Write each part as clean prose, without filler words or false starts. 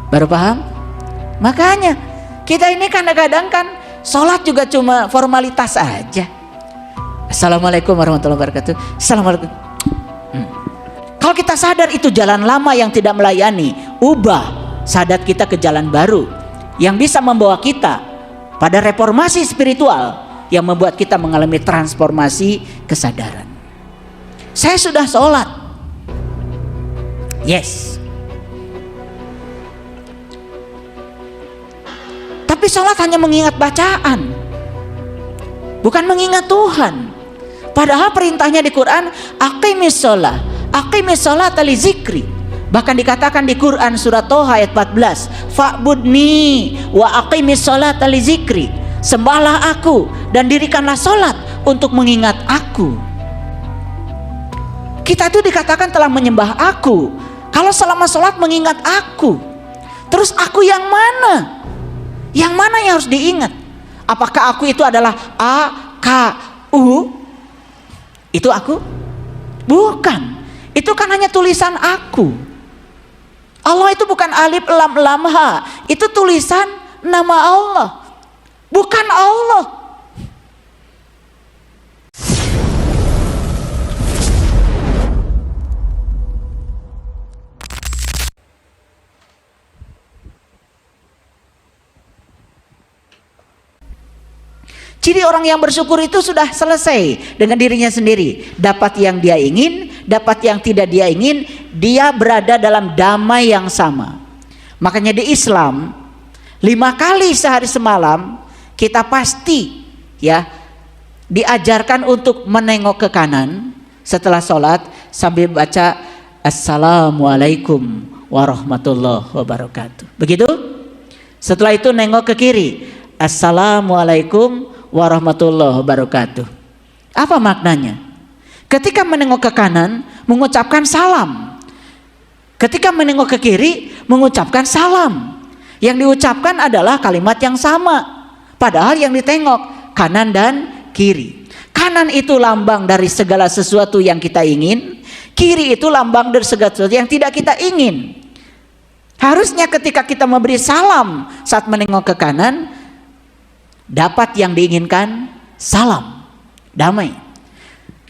Baru paham? Makanya kita ini kadang-kadang kan sholat juga cuma formalitas aja. Assalamualaikum warahmatullahi wabarakatuh. Assalamualaikum. Kalau kita sadar itu jalan lama yang tidak melayani, ubah, sadar kita ke jalan baru yang bisa membawa kita pada reformasi spiritual yang membuat kita mengalami transformasi kesadaran. Saya sudah sholat, yes, tapi sholat hanya mengingat bacaan, bukan mengingat Tuhan. Padahal perintahnya di Quran, aqimis sholat, aqimis sholat li zikri. Bahkan dikatakan di Quran surat Toha ayat 14, fa'budni wa aqimis sholat li zikri. Sembahlah aku dan dirikanlah sholat untuk mengingat aku. Kita itu dikatakan telah menyembah aku kalau selama sholat mengingat aku. Terus aku yang mana? Yang mana yang harus diingat? Apakah aku itu adalah A, K, U? Itu aku? Bukan. Itu kan hanya tulisan aku. Allah itu bukan alif lam lam ha. Itu tulisan nama Allah, bukan Allah. Jadi orang yang bersyukur itu sudah selesai dengan dirinya sendiri. Dapat yang dia ingin, dapat yang tidak dia ingin, dia berada dalam damai yang sama. Makanya di Islam 5 kali sehari semalam kita pasti ya diajarkan untuk menengok ke kanan setelah sholat sambil baca Assalamualaikum warahmatullahi wabarakatuh. Begitu? Setelah itu nengok ke kiri, Assalamualaikum warahmatullahi wabarakatuh. Apa maknanya? Ketika menengok ke kanan mengucapkan salam, ketika menengok ke kiri mengucapkan salam. Yang diucapkan adalah kalimat yang sama, padahal yang ditengok kanan dan kiri. Kanan itu lambang dari segala sesuatu yang kita ingin, kiri itu lambang dari segala sesuatu yang tidak kita ingin. Harusnya ketika kita memberi salam saat menengok ke kanan, dapat yang diinginkan, salam, damai.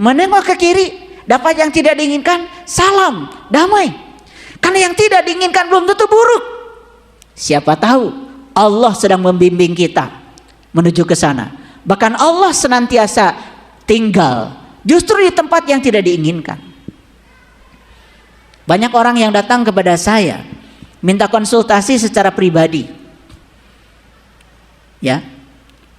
Menengok ke kiri, dapat yang tidak diinginkan, salam, damai. Karena yang tidak diinginkan belum tentu buruk. Siapa tahu Allah sedang membimbing kita menuju ke sana. Bahkan Allah senantiasa tinggal justru di tempat yang tidak diinginkan. Banyak orang yang datang kepada saya minta konsultasi secara pribadi, ya.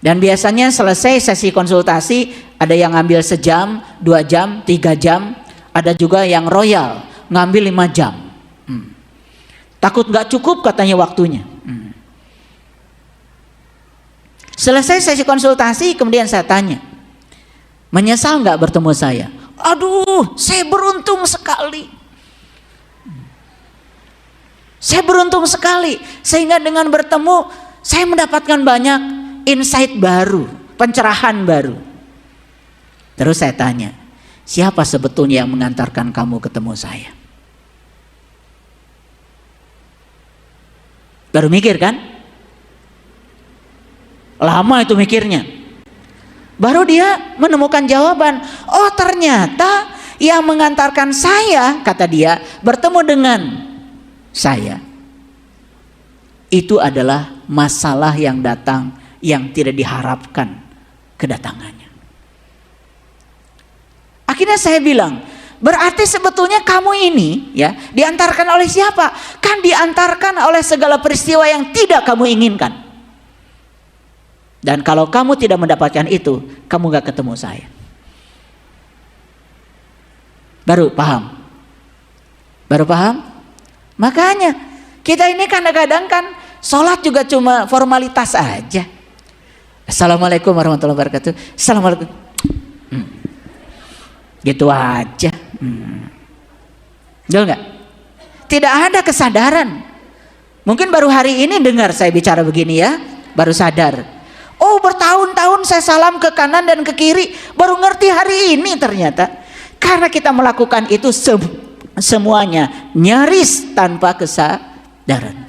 Dan biasanya selesai sesi konsultasi ada yang ngambil sejam, 2 jam, 3 jam, ada juga yang royal ngambil 5 jam. Takut gak cukup katanya waktunya. Selesai sesi konsultasi kemudian saya tanya, menyesal gak bertemu saya? Aduh, saya beruntung sekali. Saya beruntung sekali sehingga dengan bertemu saya mendapatkan banyak insight baru, pencerahan baru. Terus saya tanya, siapa sebetulnya yang mengantarkan kamu ketemu saya? Baru mikir kan? Lama itu mikirnya. Baru dia menemukan jawaban. Oh ternyata yang mengantarkan saya, kata dia, bertemu dengan saya, itu adalah masalah yang datang yang tidak diharapkan kedatangannya. Akhirnya saya bilang, berarti sebetulnya kamu ini ya diantarkan oleh siapa? Kan diantarkan oleh segala peristiwa yang tidak kamu inginkan. Dan kalau kamu tidak mendapatkan itu, kamu gak ketemu saya. Baru paham? Baru paham? Makanya kita ini kadang-kadang kan sholat juga cuma formalitas aja. Assalamualaikum warahmatullahi wabarakatuh. Assalamualaikum. Gitu aja. Betul nggak? Tidak ada kesadaran. Mungkin baru hari ini dengar saya bicara begini ya, baru sadar. Oh bertahun-tahun saya salam ke kanan dan ke kiri, baru ngerti hari ini ternyata. Karena kita melakukan itu semuanya nyaris tanpa kesadaran.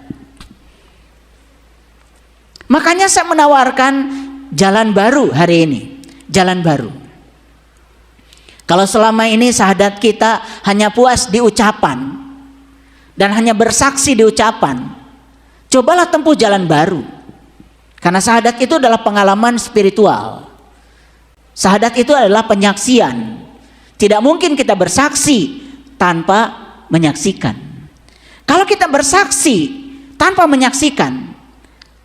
Makanya saya menawarkan jalan baru hari ini. Jalan baru. Kalau selama ini syahadat kita hanya puas di ucapan dan hanya bersaksi di ucapan, cobalah tempuh jalan baru. Karena syahadat itu adalah pengalaman spiritual. Syahadat itu adalah penyaksian. Tidak mungkin kita bersaksi tanpa menyaksikan. Kalau kita bersaksi tanpa menyaksikan,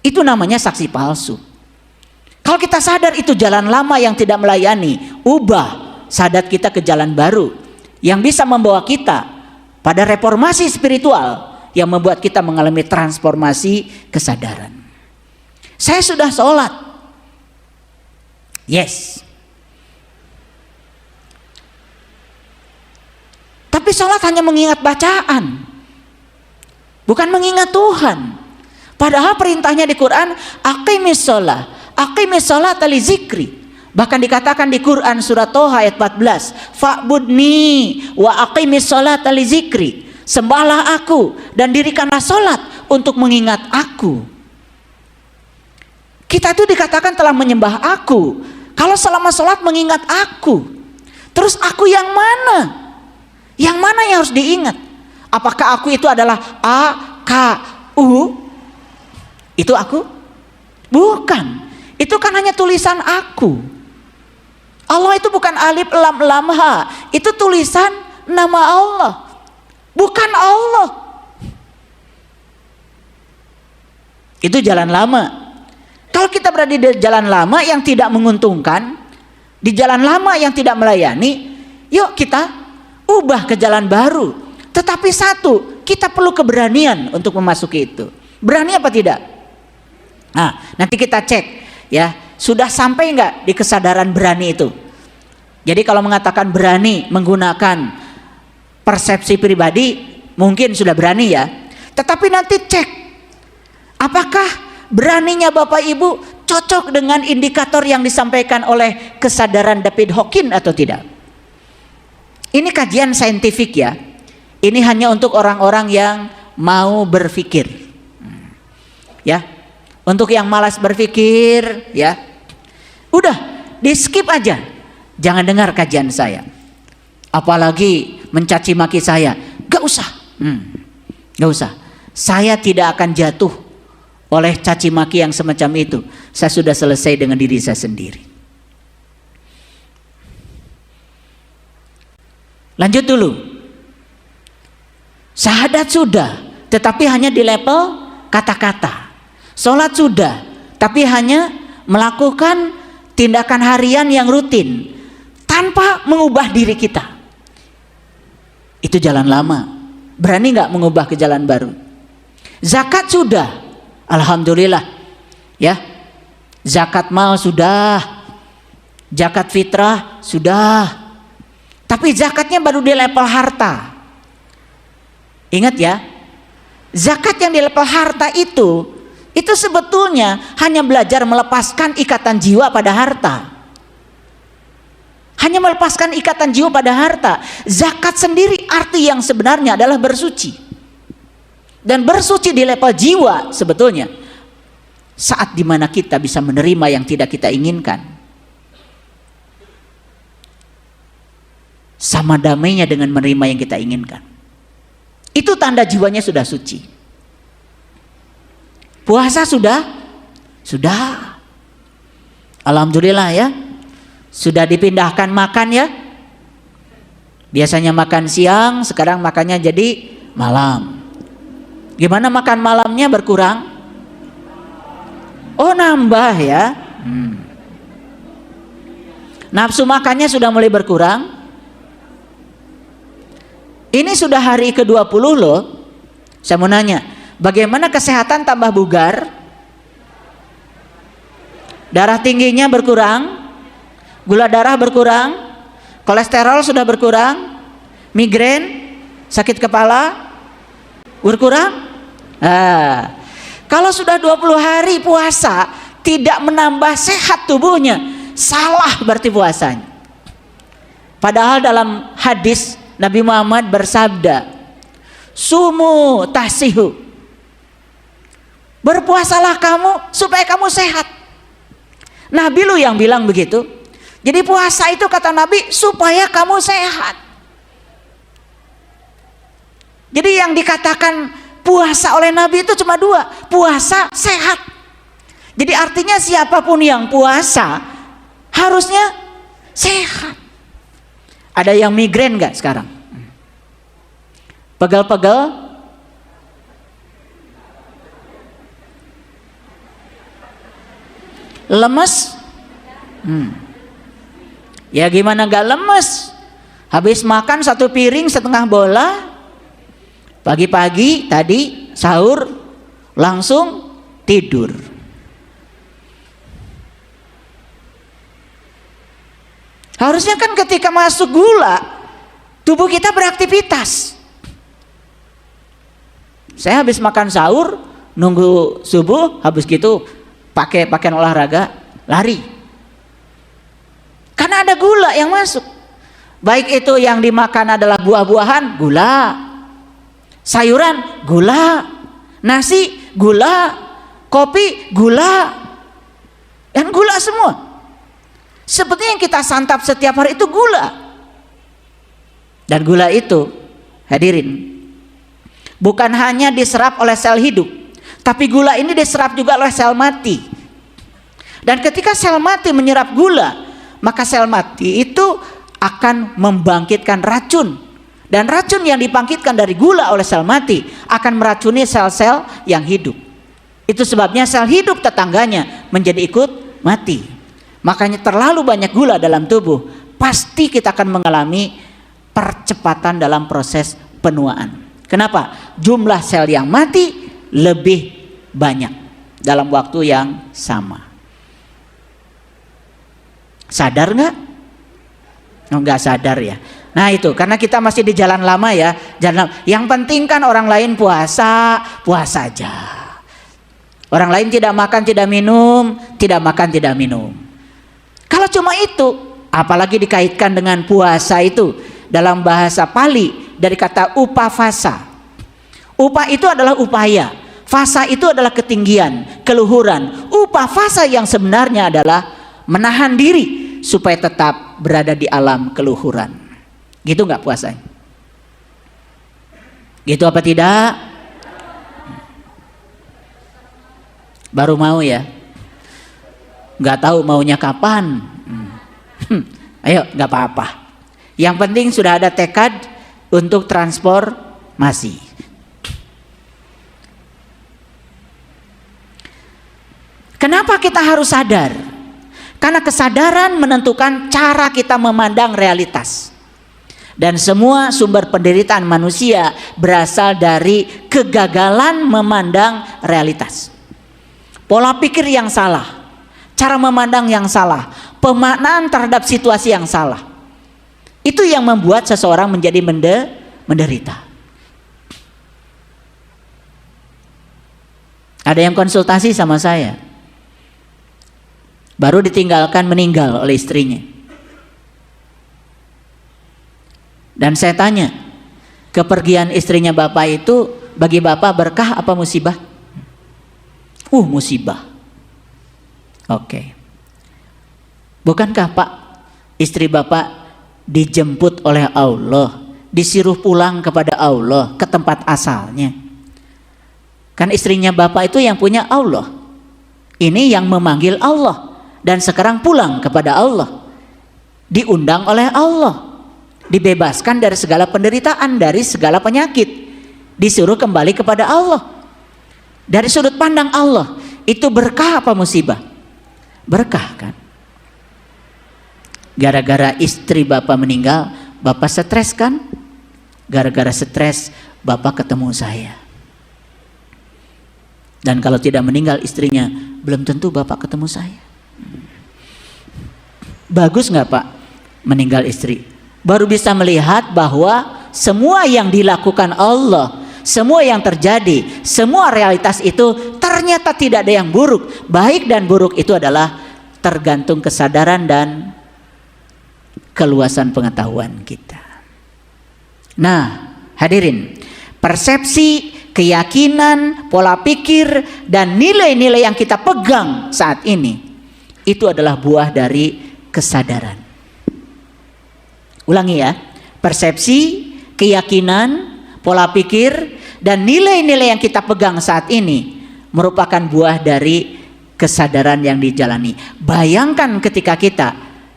itu namanya saksi palsu. Kalau kita sadar itu jalan lama yang tidak melayani, ubah syahadat kita ke jalan baru yang bisa membawa kita pada reformasi spiritual yang membuat kita mengalami transformasi kesadaran. Saya sudah sholat, yes, tapi sholat hanya mengingat bacaan, bukan mengingat Tuhan. Padahal perintahnya di Quran, aqimis sholat li zikri. Bahkan dikatakan di Quran surat Toha ayat 14, fa'budni wa aqimis sholat li zikri. Sembahlah aku dan dirikanlah sholat untuk mengingat aku. Kita itu dikatakan telah menyembah aku. Kalau selama sholat mengingat aku, terus aku yang mana? Yang mana yang harus diingat? Apakah aku itu adalah A, K, U? Itu aku? Bukan. Itu kan hanya tulisan aku. Allah itu bukan alif lam lam ha. Itu tulisan nama Allah, bukan Allah. Itu jalan lama. Kalau kita berada di jalan lama yang tidak menguntungkan, di jalan lama yang tidak melayani, yuk kita ubah ke jalan baru. Tetapi satu, kita perlu keberanian untuk memasuki itu. Berani apa tidak? Nah, nanti kita cek ya, sudah sampai enggak di kesadaran berani itu. Jadi kalau mengatakan berani menggunakan persepsi pribadi, mungkin sudah berani ya. Tetapi nanti cek, apakah beraninya Bapak Ibu cocok dengan indikator yang disampaikan oleh kesadaran David Hawkins atau tidak? Ini kajian saintifik ya. Ini hanya untuk orang-orang yang mau berpikir. Ya. Untuk yang malas berpikir ya, udah di skip aja. Jangan dengar kajian saya. Apalagi mencaci maki saya. Gak usah. Gak usah. Saya tidak akan jatuh oleh caci maki yang semacam itu. Saya sudah selesai dengan diri saya sendiri. Lanjut dulu. Syahadat sudah, tetapi hanya di level kata-kata. Sholat sudah, tapi hanya melakukan tindakan harian yang rutin tanpa mengubah diri kita. Itu jalan lama. Berani nggak mengubah ke jalan baru? Zakat sudah, alhamdulillah ya. Zakat mal sudah, zakat fitrah sudah, tapi zakatnya baru di level harta. Ingat ya, zakat yang di level harta itu sebetulnya hanya belajar melepaskan ikatan jiwa pada harta. Hanya melepaskan ikatan jiwa pada harta. Zakat sendiri arti yang sebenarnya adalah bersuci. Dan bersuci di level jiwa sebetulnya saat dimana kita bisa menerima yang tidak kita inginkan. Sama damainya dengan menerima yang kita inginkan. Itu tanda jiwanya sudah suci. Puasa sudah? Sudah. Alhamdulillah ya. Sudah dipindahkan makan ya. Biasanya makan siang, sekarang makannya jadi malam. Gimana makan malamnya berkurang? Oh nambah ya. Nafsu makannya sudah mulai berkurang. Ini sudah hari ke-20 loh. Saya mau nanya, bagaimana kesehatan tambah bugar? Darah tingginya berkurang, gula darah berkurang, kolesterol sudah berkurang, migrain, sakit kepala berkurang. Kalau sudah 20 hari puasa tidak menambah sehat tubuhnya, salah berarti puasanya. Padahal dalam hadis Nabi Muhammad bersabda, sumu tahsihu, Berpuasalah kamu supaya kamu sehat. Nabi lu yang bilang begitu. Jadi puasa itu kata Nabi supaya kamu sehat. Jadi yang dikatakan puasa oleh Nabi itu cuma dua, puasa sehat. Jadi artinya siapapun yang puasa harusnya sehat. Ada yang migrain nggak sekarang? Pegal-pegal? Lemes? Ya gimana gak lemes? Habis makan 1 piring setengah bola, pagi-pagi tadi sahur langsung tidur. Harusnya kan ketika masuk gula, tubuh kita beraktivitas. Saya habis makan sahur, nunggu subuh, habis gitu pakai pakaian olahraga, lari. Karena ada gula yang masuk. Baik itu yang dimakan adalah buah-buahan, gula. Sayuran, gula. Nasi, gula. Kopi, gula. Dan gula semua. Seperti yang kita santap setiap hari itu gula. Dan gula itu, hadirin, bukan hanya diserap oleh sel hidup, tapi gula ini diserap juga oleh sel mati. Dan ketika sel mati menyerap gula, maka sel mati itu akan membangkitkan racun. Dan racun yang dibangkitkan dari gula oleh sel mati akan meracuni sel-sel yang hidup. Itu sebabnya sel hidup tetangganya menjadi ikut mati. Makanya terlalu banyak gula dalam tubuh, pasti kita akan mengalami percepatan dalam proses penuaan. Kenapa? Jumlah sel yang mati lebih banyak dalam waktu yang sama. Sadar nggak? Oh, nggak sadar ya. Nah itu karena kita masih di jalan lama ya. Yang penting kan orang lain puasa, puasa aja. Orang lain tidak makan, tidak minum, tidak makan, tidak minum. Kalau cuma itu, apalagi dikaitkan dengan puasa itu dalam bahasa Pali dari kata upavasa. Upah itu adalah upaya, fasa itu adalah ketinggian, keluhuran. Upavasa yang sebenarnya adalah menahan diri supaya tetap berada di alam keluhuran. Gitu nggak puasanya? Gitu apa tidak? Baru mau ya? Nggak tahu maunya kapan. Ayo nggak apa-apa. Yang penting sudah ada tekad untuk transformasi. Kenapa kita harus sadar? Karena kesadaran menentukan cara kita memandang realitas. Dan semua sumber penderitaan manusia berasal dari kegagalan memandang realitas. Pola pikir yang salah, cara memandang yang salah, pemaknaan terhadap situasi yang salah. Itu yang membuat seseorang menjadi menderita. Ada yang konsultasi sama saya, baru ditinggalkan meninggal oleh istrinya. Dan saya tanya, kepergian istrinya bapak itu bagi bapak berkah apa musibah? Musibah. Oke. Bukankah pak, istri bapak dijemput oleh Allah, disuruh pulang kepada Allah ke tempat asalnya? Kan istrinya bapak itu yang punya Allah, ini yang memanggil Allah, dan sekarang pulang kepada Allah, diundang oleh Allah, dibebaskan dari segala penderitaan, dari segala penyakit, disuruh kembali kepada Allah. Dari sudut pandang Allah, itu berkah apa musibah? Berkah kan? Gara-gara istri bapak meninggal, bapak stres kan? Gara-gara stres, bapak ketemu saya. Dan kalau tidak meninggal istrinya, belum tentu bapak ketemu saya. Bagus nggak pak meninggal istri? Baru bisa melihat bahwa semua yang dilakukan Allah, semua yang terjadi, semua realitas itu ternyata tidak ada yang buruk. Baik dan buruk itu adalah tergantung kesadaran dan keluasan pengetahuan kita. Nah, hadirin, persepsi keyakinan, pola pikir, dan nilai-nilai yang kita pegang saat ini, itu adalah buah dari kesadaran. Ulangi ya, persepsi, keyakinan, pola pikir, dan nilai-nilai yang kita pegang saat ini merupakan buah dari kesadaran yang dijalani. Bayangkan ketika kita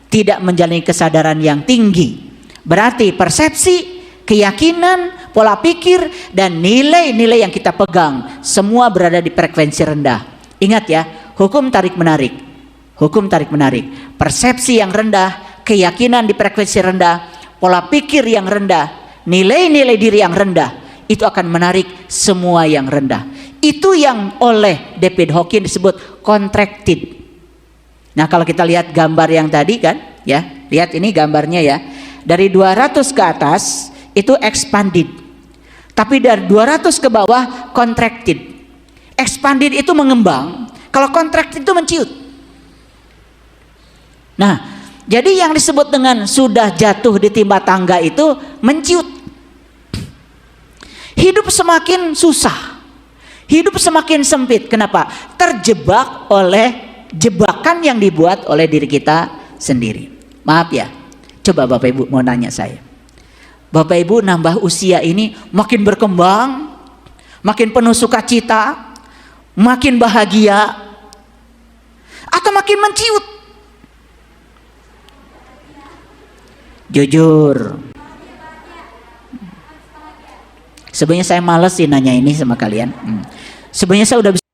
tidak menjalani kesadaran yang tinggi, berarti persepsi, keyakinan, pola pikir, dan nilai-nilai yang kita pegang semua berada di frekuensi rendah. Ingat ya, hukum tarik menarik. Hukum tarik menarik. Persepsi yang rendah, keyakinan di frekuensi rendah, pola pikir yang rendah, nilai-nilai diri yang rendah, itu akan menarik semua yang rendah. Itu yang oleh David Hawkins disebut contracted. Nah, kalau kita lihat gambar yang tadi kan, ya, lihat ini gambarnya ya. Dari 200 ke atas itu expanded. Tapi dari 200 ke bawah contracted. Expanded itu mengembang, kalau contracted itu menciut. Nah, jadi yang disebut dengan sudah jatuh di timba tangga itu menciut. Hidup semakin susah, hidup semakin sempit. Kenapa? Terjebak oleh jebakan yang dibuat oleh diri kita sendiri. Maaf ya, coba Bapak Ibu mau nanya saya, Bapak Ibu nambah usia ini makin berkembang, makin penuh sukacita, makin bahagia, atau makin menciut? Jujur, sebenarnya saya males sih nanya ini sama kalian. Sebenarnya saya udah bisa